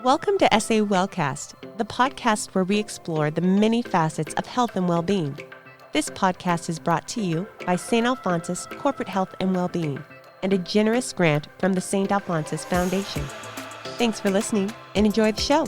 Welcome to SA Wellcast, the podcast where we explore the many facets of health and well-being. This podcast is brought to you by Saint Alphonsus Corporate Health and Wellbeing and a generous grant from the Saint Alphonsus Foundation. Thanks for listening and enjoy the show.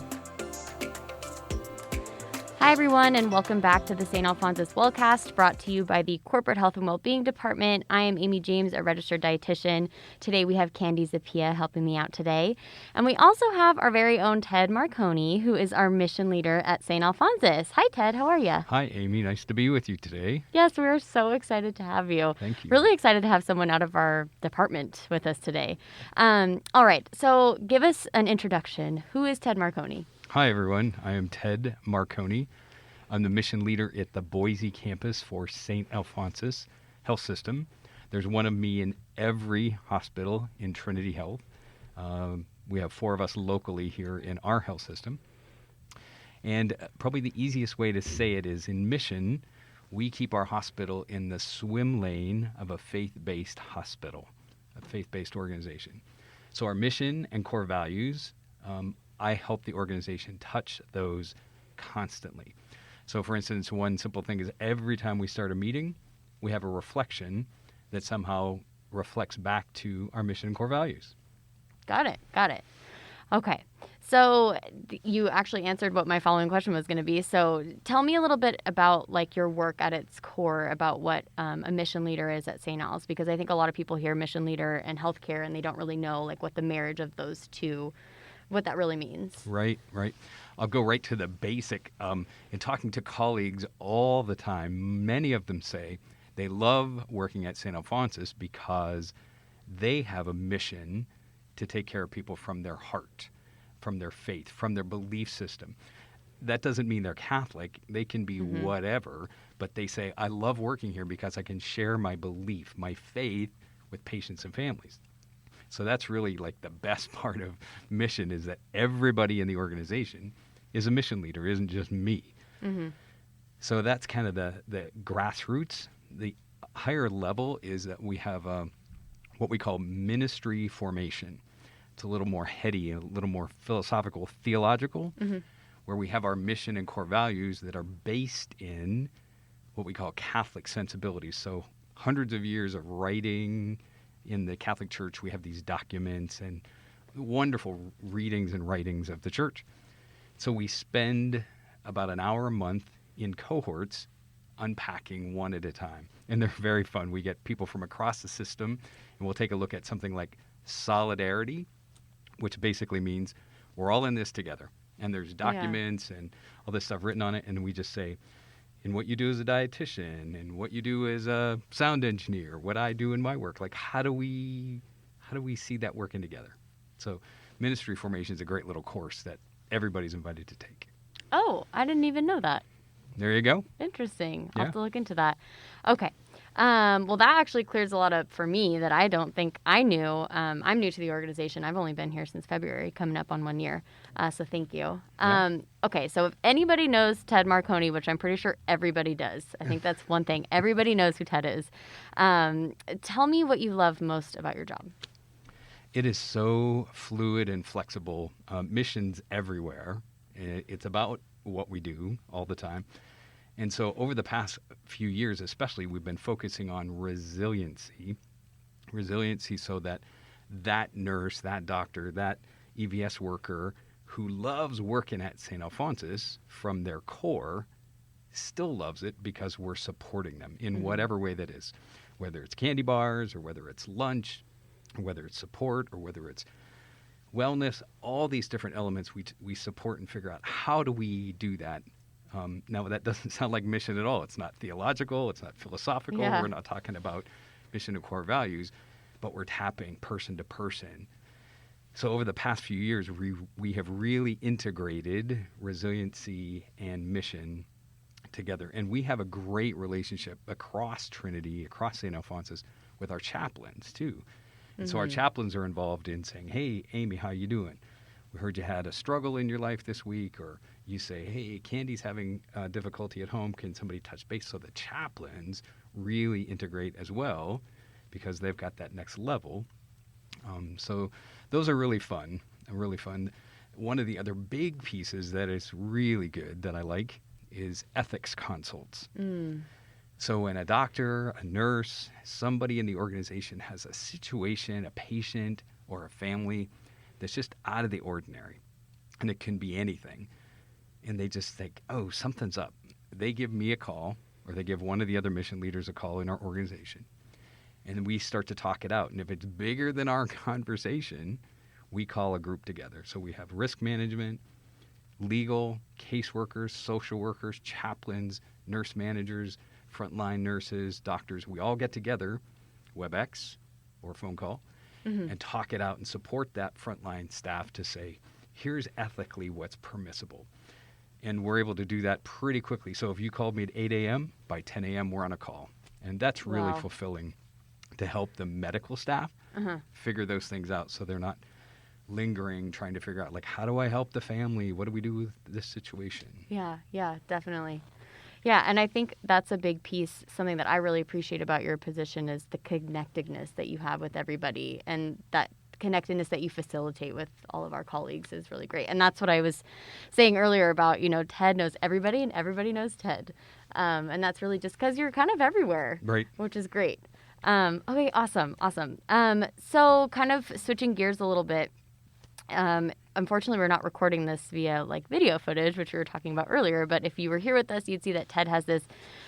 Hi, everyone, and welcome back to the Saint Alphonsus Wellcast, brought to you by the Corporate Health and Wellbeing Department. I am Amy James, a registered dietitian. Today, we have Candy Zapia helping me out today. And we also have our very own Ted Marconi, who is our mission leader at Saint Alphonsus. Hi, Ted. How are you? Hi, Amy. Nice to be with you today. Yes, we're so excited to have you. Thank you. Really excited to have someone out of our department with us today. All right, so give us an introduction. Who is Ted Marconi? Hi, everyone. I am Ted Marconi. I'm the mission leader at the Boise campus for Saint Alphonsus Health System. There's one of me in every hospital in Trinity Health. We have 4 of us locally here in our health system. And probably the easiest way to say it is in mission, we keep our hospital in the swim lane of a faith-based hospital, a faith-based organization. So our mission and core values, I help the organization touch those constantly. So, for instance, one simple thing is every time we start a meeting, we have a reflection that somehow reflects back to our mission and core values. Got it. Okay. So you actually answered what my following question was going to be. So tell me a little bit about like your work at its core, about what a mission leader is at St. Al's, because I think a lot of people hear mission leader and healthcare and they don't really know like what the marriage of those two, what that really means. Right. I'll go right to the basic. In talking to colleagues all the time, many of them say they love working at St. Alphonsus because they have a mission to take care of people from their heart, from their faith, from their belief system. That doesn't mean they're Catholic. They can be whatever, but they say, I love working here because I can share my belief, my faith with patients and families. So that's really like the best part of mission is that everybody in the organization is a mission leader, isn't just me. Mm-hmm. So that's kind of the grassroots. The higher level is that we have what we call ministry formation. It's a little more heady, a little more philosophical, theological, where we have our mission and core values that are based in what we call Catholic sensibilities. So hundreds of years of writing in the Catholic Church, we have these documents and wonderful readings and writings of the Church. So we spend about an hour a month in cohorts unpacking one at a time. And they're very fun. We get people from across the system, and we'll take a look at something like solidarity, which basically means we're all in this together. And there's documents and all this stuff written on it, and we just say, in what you do as a dietitian, and what you do as a sound engineer, what I do in my work, like how do we see that working together? So ministry formation is a great little course that everybody's invited to take. Oh, I didn't even know that. There you go. Interesting. I'll have to look into that. Okay. Well, that actually clears a lot up for me that I don't think I knew. I'm new to the organization. I've only been here since February, coming up on 1 year. So thank you. Okay, so if anybody knows Ted Marconi, which I'm pretty sure everybody does, I think that's one thing. Everybody knows who Ted is. Tell me what you love most about your job. It is so fluid and flexible. Missions everywhere. It's about what we do all the time. And so over the past few years, especially, we've been focusing on resiliency so that that nurse, that doctor, that EVS worker who loves working at St. Alphonsus from their core still loves it because we're supporting them in whatever way that is, whether it's candy bars or whether it's lunch, or whether it's support or whether it's wellness, all these different elements we support and figure out how do we do that. Now, that doesn't sound like mission at all. It's not theological. It's not philosophical. Yeah. We're not talking about mission and core values, but we're tapping person to person. So over the past few years, we have really integrated resiliency and mission together. And we have a great relationship across Trinity, across St. Alphonsus, with our chaplains, too. And so our chaplains are involved in saying, hey, Amy, how you doing? We heard you had a struggle in your life this week, or you say, hey, Candy's having difficulty at home. Can somebody touch base? So the chaplains really integrate as well because they've got that next level. So those are really fun. one of the other big pieces that is really good that I like is ethics consults. So when a doctor, a nurse, somebody in the organization has a situation, a patient or a family that's just out of the ordinary, and it can be anything, and they just think, oh, something's up. They give me a call, or they give one of the other mission leaders a call in our organization, and we start to talk it out. And if it's bigger than our conversation, we call a group together. So we have risk management, legal, caseworkers, social workers, chaplains, nurse managers, frontline nurses, doctors. We all get together, WebEx or phone call, and talk it out and support that frontline staff to say, here's ethically what's permissible. And we're able to do that pretty quickly. So if you called me at 8 a.m., by 10 a.m., we're on a call. And that's really Wow. fulfilling to help the medical staff figure those things out so they're not lingering, trying to figure out, like, how do I help the family? What do we do with this situation? Yeah, definitely. Yeah, and I think that's a big piece. Something that I really appreciate about your position is the connectedness that you have with everybody, and that connectedness that you facilitate with all of our colleagues is really great. And that's what I was saying earlier about, Ted knows everybody and everybody knows Ted. And that's really just because you're kind of everywhere, Right. which is great. Okay, awesome. So kind of switching gears a little bit. Unfortunately, we're not recording this via video footage, which we were talking about earlier. But if you were here with us, you'd see that Ted has this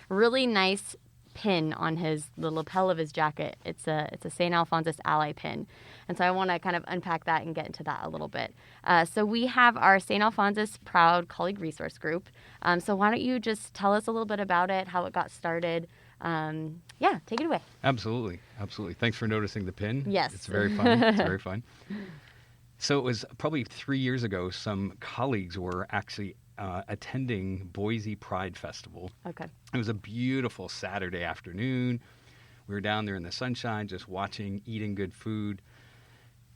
really nice pin on the lapel of his jacket. It's a Saint Alphonsus ally pin. And so I want to kind of unpack that and get into that a little bit. So we have our Saint Alphonsus Proud Colleague Resource Group. So why don't you just tell us a little bit about it, how it got started. Take it away. Absolutely. Thanks for noticing the pin. Yes. It's very fun. So it was probably 3 years ago, some colleagues were actually attending Boise Pride Festival. Okay. It was a beautiful Saturday afternoon. We were down there in the sunshine, just watching, eating good food,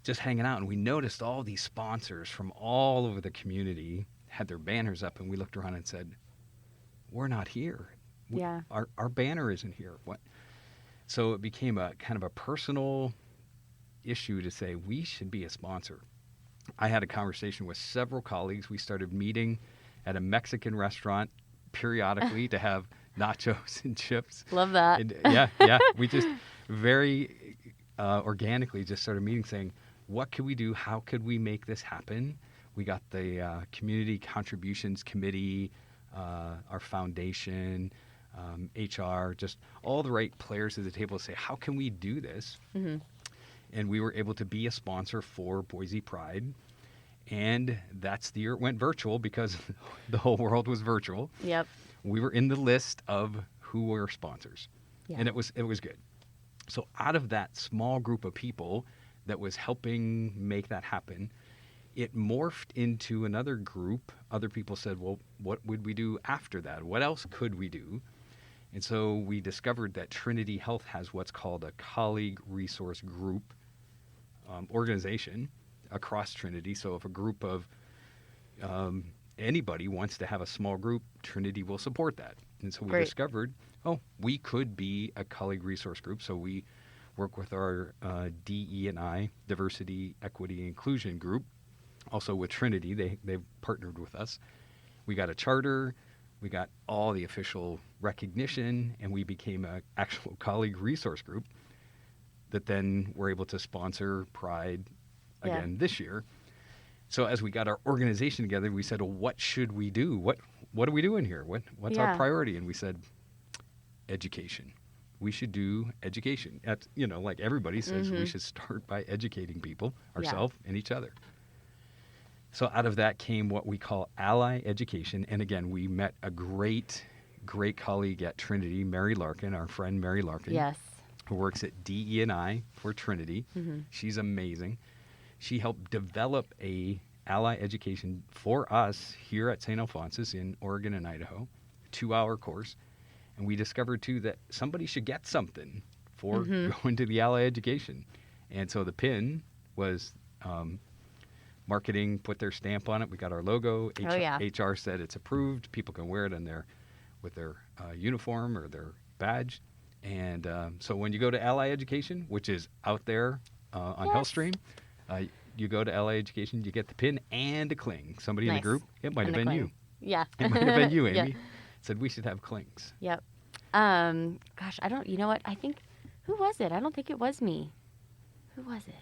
just hanging out. And we noticed all these sponsors from all over the community had their banners up, and we looked around and said, we're not here. Yeah. Our banner isn't here. What? So it became a kind of a personal issue to say we should be a sponsor. I had a conversation with several colleagues. We started meeting at a Mexican restaurant periodically to have nachos and chips. Love that. And, yeah. We just very organically just started meeting saying, what could we do? How could we make this happen? We got the Community Contributions Committee, our foundation, HR, just all the right players at the table to say, how can we do this? Mm-hmm. And we were able to be a sponsor for Boise Pride. And that's the year it went virtual because the whole world was virtual. Yep. We were in the list of who were sponsors. Yeah. And it was good. So out of that small group of people that was helping make that happen, it morphed into another group. Other people said, well, what would we do after that? What else could we do? And so we discovered that Trinity Health has what's called a colleague resource group organization across Trinity. So if a group of anybody wants to have a small group, Trinity will support that. And so we Great. discovered, we could be a colleague resource group. So we work with our DE&I, Diversity, Equity, Inclusion group, also with Trinity. They've partnered with us. We got a charter. We got all the official recognition, and we became an actual colleague resource group that then we're able to sponsor Pride again this year. So as we got our organization together, we said, well, what should we do? What are we doing here? What's our priority? And we said, education. We should do education. Like everybody says, we should start by educating people, ourselves and each other. So out of that came what we call ally education. And again, we met a great colleague at Trinity, Mary Larkin, our friend Mary Larkin. Yes. Who works at DE&I for Trinity. Mm-hmm. She's amazing. She helped develop a ally education for us here at St. Alphonsus in Oregon and Idaho, 2-hour course. And we discovered, too, that somebody should get something for going to the ally education. And so the pin was marketing, put their stamp on it. We got our logo. HR said it's approved. People can wear it with their uniform or their badge. And so when you go to Ally Education, which is out there on HealthStream, you go to LA Education, you get the pin and a cling. Somebody in the Nice. group, it might And have a been cling. you. Yeah. It might have been you, Yeah. Amy. Said we should have clings. Yep. Gosh, I don't. You know what? I think. Who was it? I don't think it was me. Who was it?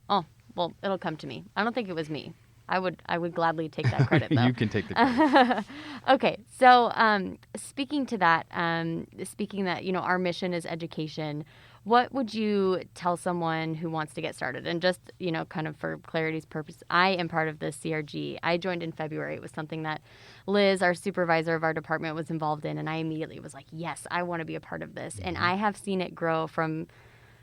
Oh, well, it'll come to me. I don't think it was me. I would gladly take that credit though. You can take the credit. Okay, so speaking to that, speaking that our mission is education. What would you tell someone who wants to get started? And just kind of for clarity's purpose, I am part of the CRG. I joined in February. It was something that Liz, our supervisor of our department, was involved in, and I immediately was like, yes, I want to be a part of this. And I have seen it grow from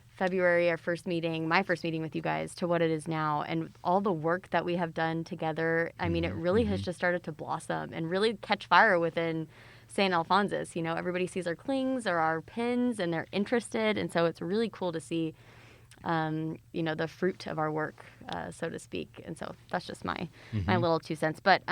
February, my first meeting with you guys, to what it is now, and all the work that we have done together. I mean, it really has just started to blossom and really catch fire within Saint Alphonsus. Everybody sees our clings or our pins, and they're interested, and so it's really cool to see, the fruit of our work, so to speak. And so that's just my little 2 cents. But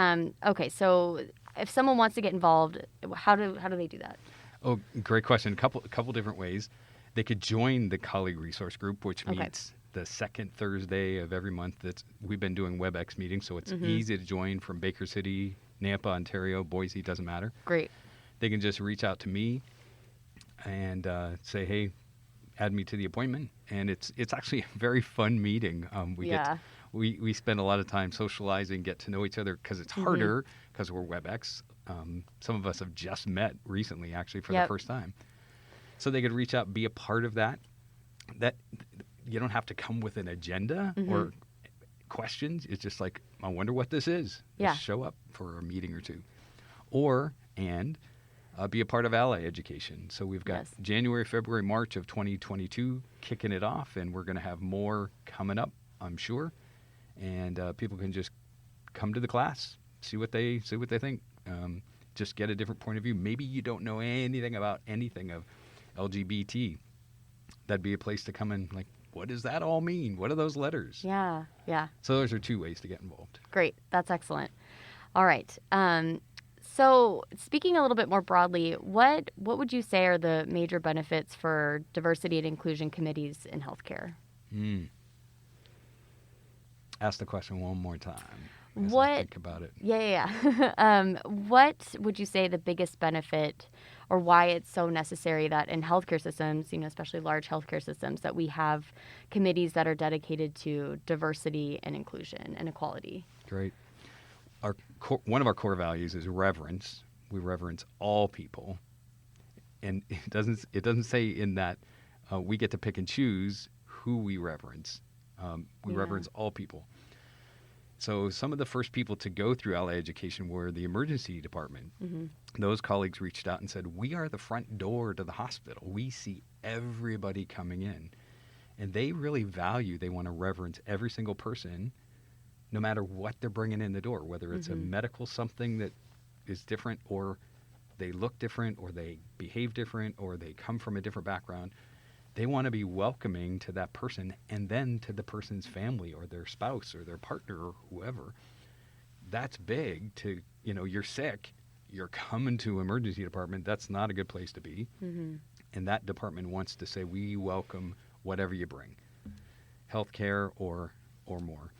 okay, so if someone wants to get involved, how do they do that? Oh, great question. A couple different ways. They could join the colleague resource group, which meets the second Thursday of every month. We've been doing WebEx meetings, so it's easy to join from Baker City, Nampa, Ontario, Boise, doesn't matter. Great. They can just reach out to me and say, hey, add me to the appointment. And it's actually a very fun meeting. We spend a lot of time socializing, get to know each other, because it's harder because we're WebEx. Some of us have just met recently, actually, for the first time. So they could reach out, be a part of that. That you don't have to come with an agenda or questions. It's just like, I wonder what this is. Yeah. Just show up for a meeting or two. And be a part of Ally Education. So we've got January, February, March of 2022 kicking it off, and we're going to have more coming up, I'm sure. And people can just come to the class, see what they think. Just get a different point of view. Maybe you don't know anything about anything of LGBT. That'd be a place to come in, like, what does that all mean? What are those letters? Yeah. So those are 2 ways to get involved. Great. That's excellent. All right. So speaking a little bit more broadly, what would you say are the major benefits for diversity and inclusion committees in healthcare? Ask the question one more time. What? I think about it. Yeah. What would you say the biggest benefit, or why it's so necessary that in healthcare systems, especially large healthcare systems, that we have committees that are dedicated to diversity and inclusion and equality? Great. One of our core values is reverence. We reverence all people, and it doesn't say in that we get to pick and choose who we reverence. We reverence all people. So some of the first people to go through Ally Education were the emergency department. Those colleagues reached out and said, we are the front door to the hospital. We see everybody coming in. And they really they want to reverence every single person, no matter what they're bringing in the door, whether it's a medical something that is different, or they look different, or they behave different, or they come from a different background. They want to be welcoming to that person, and then to the person's family or their spouse or their partner or whoever. That's big. You're sick, you're coming to emergency department. That's not a good place to be. And that department wants to say, we welcome whatever you bring, healthcare or more.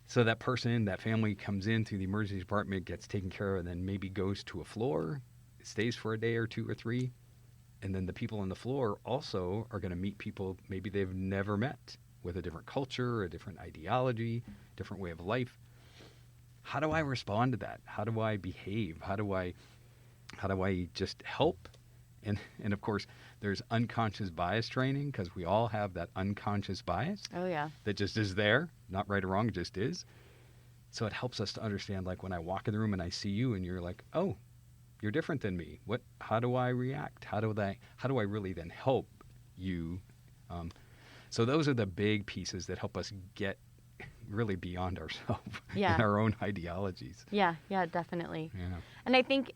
So that person, that family comes in through the emergency department, gets taken care of, and then maybe goes to a floor, stays for a day or 2 or 3. And then the people on the floor also are going to meet people maybe they've never met, with a different culture, a different ideology, different way of life. How do I respond to that? How do I behave? How do I just help? And of course, there's unconscious bias training, because we all have that unconscious bias. Oh, yeah. That just is there, not right or wrong, it just is. So it helps us to understand, like, when I walk in the room and I see you and you're like, oh, you're different than me. How do I react? How do I really then help you? So those are the big pieces that help us get really beyond ourselves and our own ideologies. Yeah, definitely. Yeah. And I think,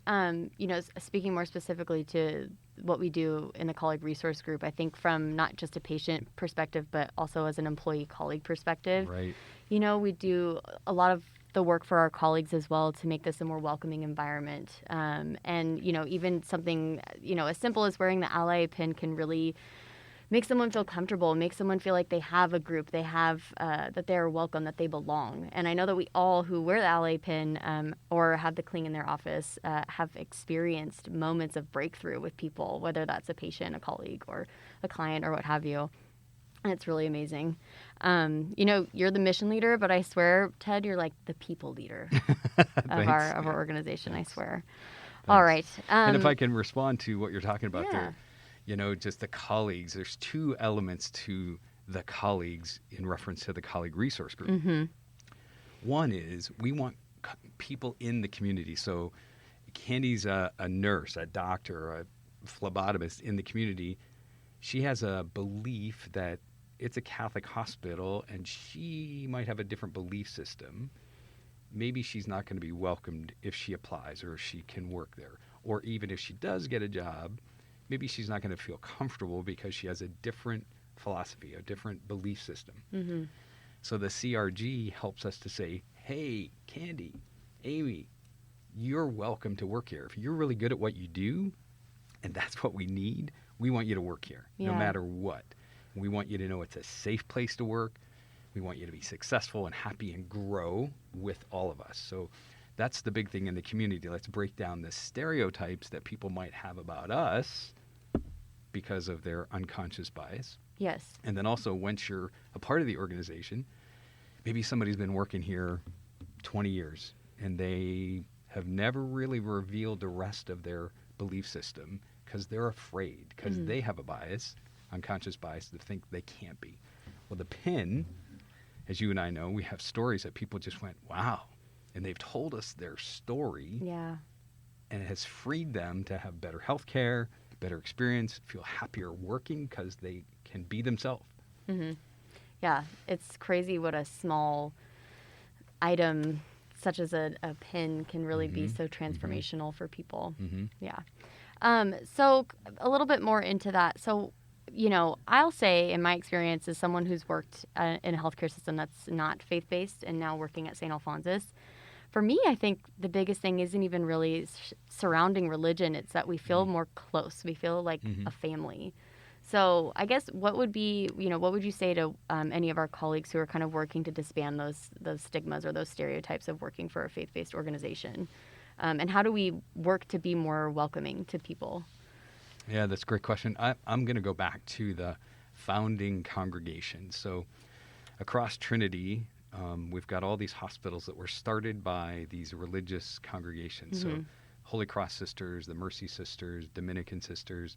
speaking more specifically to what we do in the colleague resource group, I think from not just a patient perspective, but also as an employee colleague perspective, right. We do a lot of the work for our colleagues as well to make this a more welcoming environment. And, even something, as simple as wearing the Ally pin can really make someone feel comfortable, make someone feel like they have a group, they have that they're welcome, that they belong. And I know that we all who wear the LA pin or have the cling in their office have experienced moments of breakthrough with people, whether that's a patient, a colleague, or a client, or what have you. And it's really amazing. You're the mission leader, but I swear, Ted, you're like the people leader of our organization. Thanks. I swear. Thanks. All right. And if I can respond to what you're talking about Yeah. there, just the colleagues. There's two elements to the colleagues in reference to the colleague resource group. Mm-hmm. One is we want people in the community. So Candy's a nurse, a doctor, a phlebotomist in the community. She has a belief that it's a Catholic hospital and she might have a different belief system. Maybe she's not going to be welcomed if she applies or if she can work there. Or even if she does get a job, maybe she's not going to feel comfortable because she has a different philosophy, a different belief system. Mm-hmm. So the CRG helps us to say, hey, Candy, Amy, you're welcome to work here. If you're really good at what you do, and that's what we need, we want you to work here, no matter what. We want you to know it's a safe place to work. We want you to be successful and happy and grow with all of us. So that's the big thing in the community. Let's break down the stereotypes that people might have about us because of their unconscious bias. Yes. And then also, once you're a part of the organization, maybe somebody's been working here 20 years and they have never really revealed the rest of their belief system because they're afraid, because they have a bias, unconscious bias, to think they can't be. Well, the PIN, as you and I know, we have stories that people just went, wow, and they've told us their story. Yeah. And it has freed them to have better health care, better experience, feel happier working because they can be themselves. Mm-hmm. Yeah, it's crazy what a small item such as a pin can really be so transformational for people. Mm-hmm. Yeah. So a little bit more into that. So, I'll say in my experience as someone who's worked in a healthcare system that's not faith-based and now working at Saint Alphonsus, for me, I think the biggest thing isn't even really surrounding religion. It's that we feel more close. We feel like a family. So I guess what would you say to any of our colleagues who are kind of working to disband those stigmas or those stereotypes of working for a faith-based organization? And how do we work to be more welcoming to people? Yeah, that's a great question. I'm going to go back to the founding congregation. So across Trinity, we've got all these hospitals that were started by these religious congregations. So Holy Cross Sisters, the Mercy Sisters, Dominican Sisters,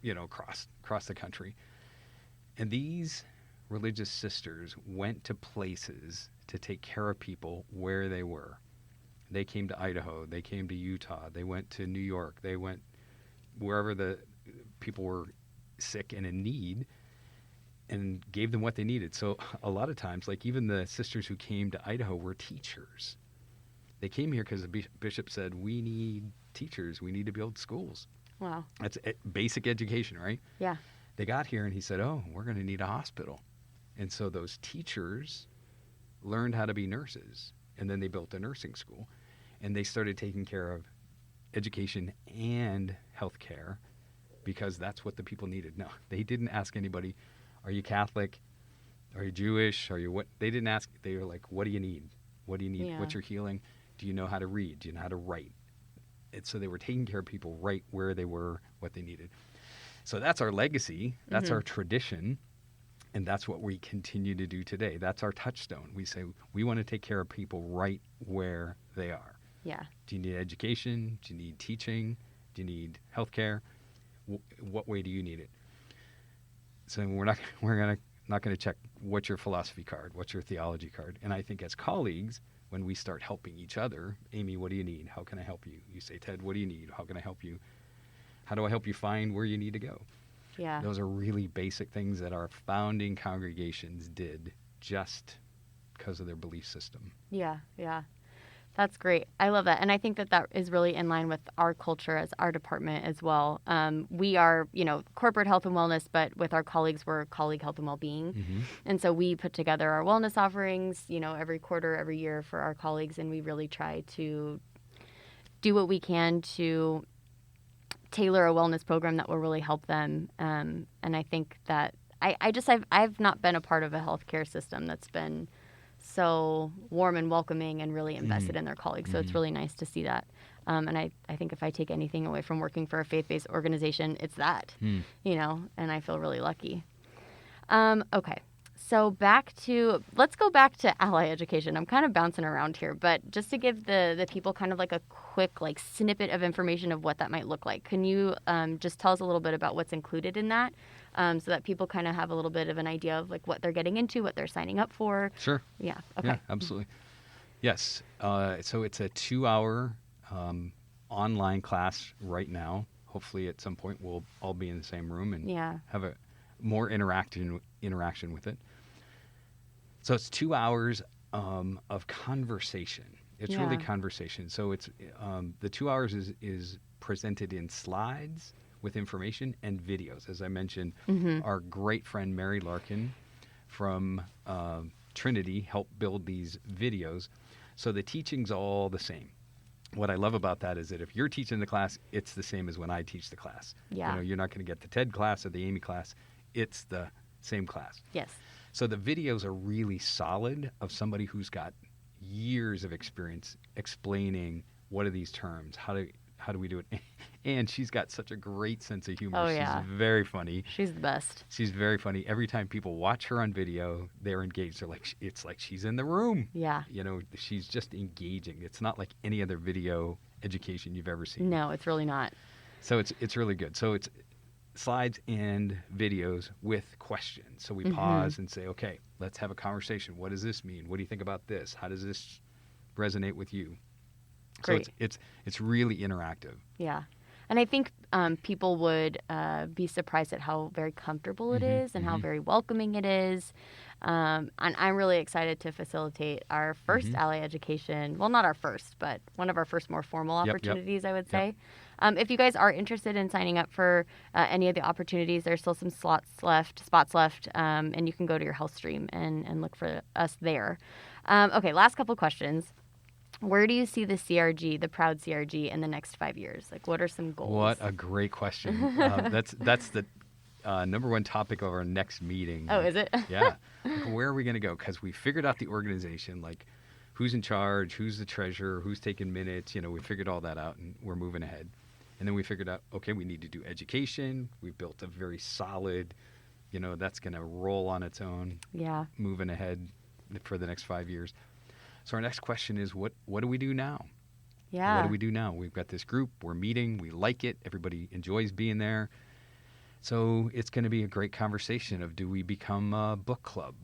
across the country. And these religious sisters went to places to take care of people where they were. They came to Idaho. They came to Utah. They went to New York. They went wherever the people were sick and in need and gave them what they needed. So a lot of times, like even the sisters who came to Idaho were teachers. They came here because the bishop said, we need teachers. We need to build schools. Wow. That's basic education, right? Yeah. They got here and he said, oh, we're going to need a hospital. And so those teachers learned how to be nurses. And then they built a nursing school. And they started taking care of education and health care because that's what the people needed. No, they didn't ask anybody, are you Catholic? Are you Jewish? Are you what? They didn't ask. They were like, what do you need? What do you need? Yeah. What's your healing? Do you know how to read? Do you know how to write? And so they were taking care of people right where they were, what they needed. So that's our legacy. That's our tradition. And that's what we continue to do today. That's our touchstone. We say we want to take care of people right where they are. Yeah. Do you need education? Do you need teaching? Do you need healthcare? What way do you need it? So we're not going to check what's your philosophy card, what's your theology card. And I think as colleagues, when we start helping each other, Amy, what do you need? How can I help you? You say, Ted, what do you need? How can I help you? How do I help you find where you need to go? Yeah. Those are really basic things that our founding congregations did just because of their belief system. Yeah, yeah. That's great. I love that. And I think that is really in line with our culture as our department as well. We are, corporate health and wellness, but with our colleagues, we're colleague health and well-being. Mm-hmm. And so we put together our wellness offerings, every quarter, every year for our colleagues. And we really try to do what we can to tailor a wellness program that will really help them. And I think that I've not been a part of a healthcare system that's been so warm and welcoming and really invested in their colleagues. So it's really nice to see that. And I think if I take anything away from working for a faith-based organization, it's that, and I feel really lucky. Okay. So let's go back to ally education. I'm kind of bouncing around here, but just to give the people kind of like a quick snippet of information of what that might look like. Can you just tell us a little bit about what's included in that so that people kind of have a little bit of an idea of what they're getting into, what they're signing up for? Sure. Yeah. Okay. Yeah, absolutely. Yes. So it's a 2-hour online class right now. Hopefully at some point we'll all be in the same room and have a more interaction with it. So it's 2 hours of conversation. It's really conversation. So it's the 2 hours is presented in slides with information and videos. As I mentioned, our great friend Mary Larkin from Trinity helped build these videos. So the teaching's all the same. What I love about that is that if you're teaching the class, it's the same as when I teach the class. Yeah. You're not going to get the TED class or the Amy class. It's the same class. Yes. So the videos are really solid of somebody who's got years of experience explaining what are these terms, how do we do it, and she's got such a great sense of humor. Oh, yeah. She's very funny. She's the best. She's very funny. Every time people watch her on video, they're engaged. They're like, it's like she's in the room. Yeah. She's just engaging. It's not like any other video education you've ever seen. No, it's really not. So it's really good. So it's slides and videos with questions. So we pause and say, okay, let's have a conversation. What does this mean? What do you think about this? How does this resonate with you? Great. So it's really interactive. Yeah. And I think people would be surprised at how very comfortable it is and how very welcoming it is. And I'm really excited to facilitate our first ally education. Well, not our first, but one of our first more formal opportunities, I would say. If you guys are interested in signing up for any of the opportunities, there's still some spots left, and you can go to your health stream and look for us there. Okay, last couple questions. Where do you see the CRG, the Proud CRG, in the next 5 years? What are some goals? What a great question. That's the number one topic of our next meeting. Oh, is it? Yeah. Where are we going to go? Because we figured out the organization, who's in charge, who's the treasurer, who's taking minutes. We figured all that out, and we're moving ahead. And then we figured out, okay, we need to do education. We built a very solid, that's going to roll on its own. Yeah. Moving ahead for the next 5 years. So our next question is, what do we do now? Yeah. What do we do now? We've got this group. We're meeting. We like it. Everybody enjoys being there. So it's going to be a great conversation of, do we become a book club?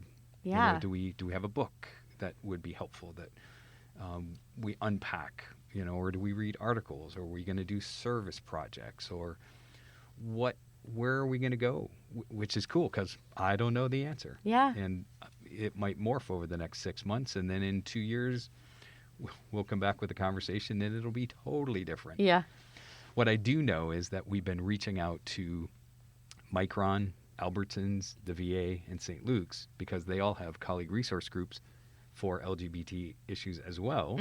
Yeah. Do we have a book that would be helpful that we unpack? Or do we read articles? Or are we going to do service projects? Or where are we going to go? Which is cool because I don't know the answer. Yeah. And it might morph over the next 6 months, and then in 2 years, we'll come back with a conversation, and it'll be totally different. Yeah. What I do know is that we've been reaching out to Micron, Albertsons, the VA, and St. Luke's because they all have colleague resource groups for LGBT issues as well.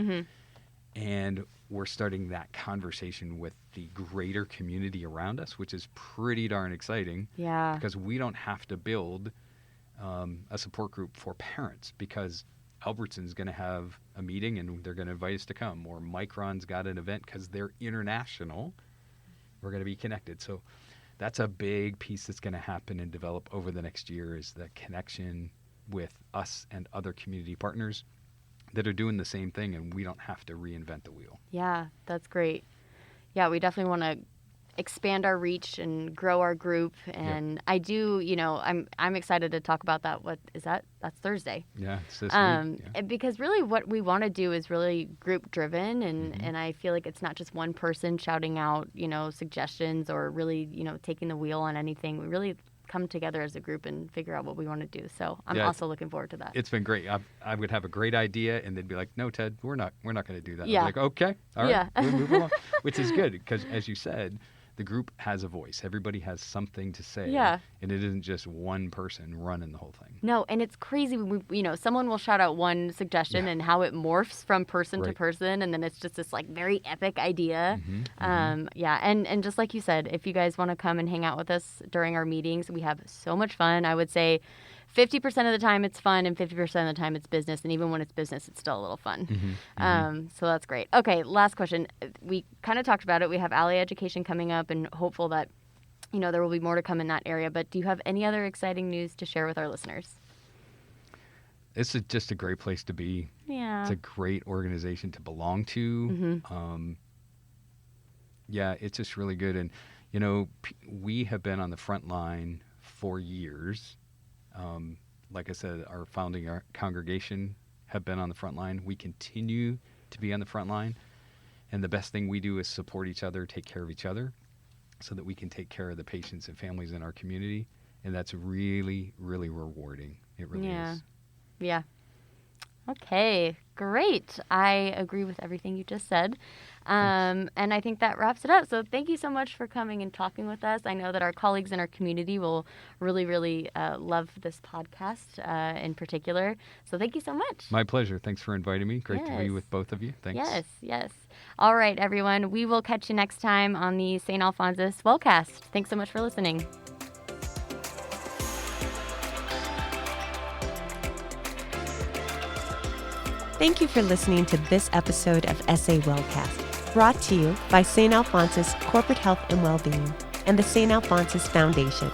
And we're starting that conversation with the greater community around us, which is pretty darn exciting. Yeah. Because we don't have to build a support group for parents because Albertson's going to have a meeting and they're going to invite us to come, or Micron's got an event because they're international. We're going to be connected. So that's a big piece that's going to happen and develop over the next year, is the connection with us and other community partners that are doing the same thing, and we don't have to reinvent the wheel. Yeah, that's great. Yeah, we definitely want to expand our reach and grow our group. And I do, I'm excited to talk about that. What is that? That's Thursday. Yeah, it's this week. Yeah. Because really what we want to do is really group driven. And I feel like it's not just one person shouting out, suggestions or really, taking the wheel on anything. We really come together as a group and figure out what we want to do. So I'm also looking forward to that. It's been great. I would have a great idea, and they'd be like, "No, Ted, we're not going to do that." Yeah. I'm like, "Okay, all right, we'll move along," which is good because, as you said, the group has a voice. Everybody has something to say. Yeah. And it isn't just one person running the whole thing. No, and it's crazy when someone will shout out one suggestion and how it morphs from person to Right. person, and then it's just this like very epic idea. Yeah, and just like you said, if you guys want to come and hang out with us during our meetings, we have so much fun. I would say 50% of the time it's fun and 50% of the time it's business, and even when it's business, it's still a little fun. So that's great. Okay, last question. We kind of talked about it. We have Ally Education coming up, and hopeful that there will be more to come in that area. But do you have any other exciting news to share with our listeners? It's just a great place to be. Yeah. It's a great organization to belong to. Yeah, it's just really good. And, we have been on the front line for years. Like I said, our congregation have been on the front line. We continue to be on the front line. And the best thing we do is support each other, take care of each other, so that we can take care of the patients and families in our community. And that's really, really rewarding. It really is. Yeah. Okay, great. I agree with everything you just said. And I think that wraps it up. So thank you so much for coming and talking with us. I know that our colleagues in our community will really, really love this podcast in particular. So thank you so much. My pleasure. Thanks for inviting me. Great to be with both of you. Thanks. Yes. All right, everyone. We will catch you next time on the Saint Alphonsus Wellcast. Thanks so much for listening. Thank you for listening to this episode of SA Wellcast, brought to you by Saint Alphonsus Corporate Health and Wellbeing and the Saint Alphonsus Foundation.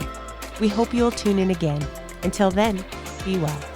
We hope you will tune in again. Until then, be well.